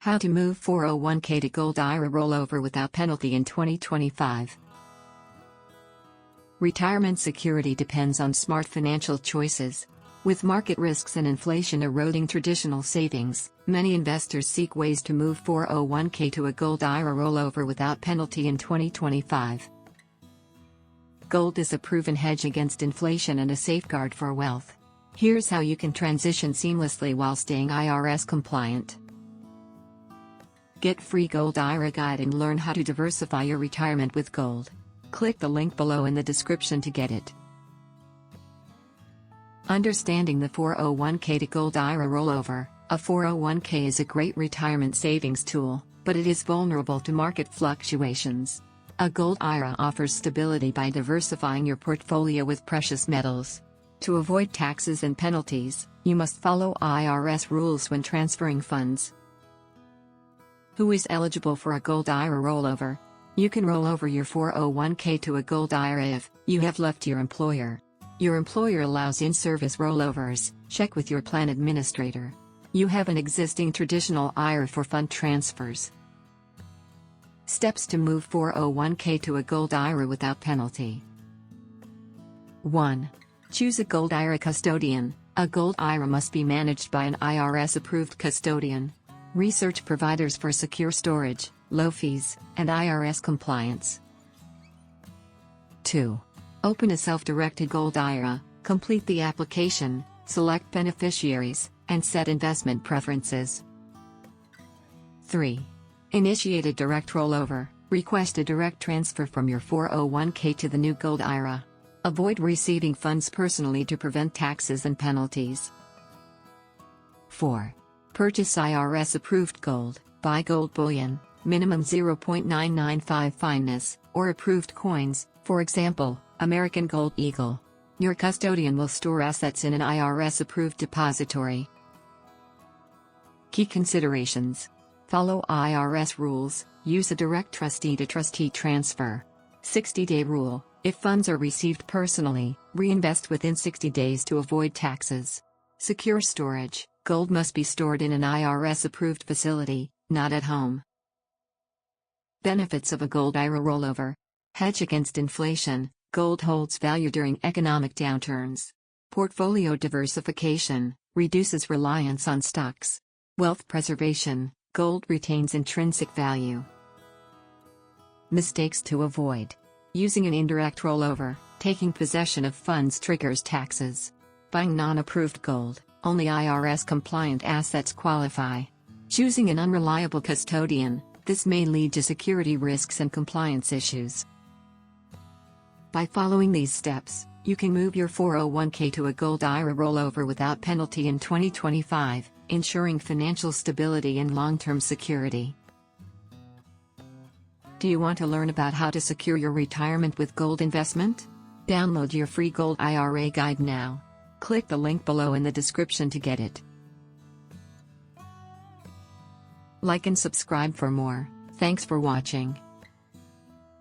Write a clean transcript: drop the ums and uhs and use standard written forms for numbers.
How to move 401k to Gold IRA rollover without penalty in 2025. Retirement security depends on smart financial choices. With market risks and inflation eroding traditional savings, many investors seek ways to move 401k to a Gold IRA rollover without penalty in 2025. Gold is a proven hedge against inflation and a safeguard for wealth. Here's how you can transition seamlessly while staying IRS compliant. Get free Gold IRA guide and learn how to diversify your retirement with gold. Click the link below in the description to get it. Understanding the 401k to Gold IRA rollover. A 401k is a great retirement savings tool, but it is vulnerable to market fluctuations. A Gold IRA offers stability by diversifying your portfolio with precious metals. To avoid taxes and penalties, you must follow IRS rules when transferring funds. Who is eligible for a Gold IRA rollover? You can roll over your 401k to a Gold IRA if you have left your employer. Your employer allows in-service rollovers. Check with your plan administrator. You have an existing traditional IRA for fund transfers. Steps to move 401k to a Gold IRA without penalty. 1. Choose a Gold IRA custodian. A Gold IRA must be managed by an IRS-approved custodian. Research providers for secure storage, low fees, and IRS compliance. 2. Open a self-directed Gold IRA, complete the application, select beneficiaries, and set investment preferences. 3. Initiate a direct rollover, request a direct transfer from your 401k to the new Gold IRA. Avoid receiving funds personally to prevent taxes and penalties. 4. Purchase IRS-approved gold, buy gold bullion, minimum 0.995 fineness, or approved coins, for example, American Gold Eagle. Your custodian will store assets in an IRS-approved depository. Key considerations. Follow IRS rules, use a direct trustee-to-trustee transfer. 60-day rule, if funds are received personally, reinvest within 60 days to avoid taxes. Secure storage. Gold must be stored in an IRS-approved facility, not at home. Benefits of a Gold IRA rollover. Hedge against inflation. Gold holds value during economic downturns. Portfolio diversification, reduces reliance on stocks. Wealth preservation. Gold retains intrinsic value. Mistakes to avoid. Using an indirect rollover, taking possession of funds triggers taxes. Buying non-approved gold. Only IRS-compliant assets qualify. Choosing an unreliable custodian, this may lead to security risks and compliance issues. By following these steps, you can move your 401k to a Gold IRA rollover without penalty in 2025, ensuring financial stability and long-term security. Do you want to learn about how to secure your retirement with gold investment? Download your free Gold IRA guide now. Click the link below in the description to get it. Like and subscribe for more. Thanks for watching.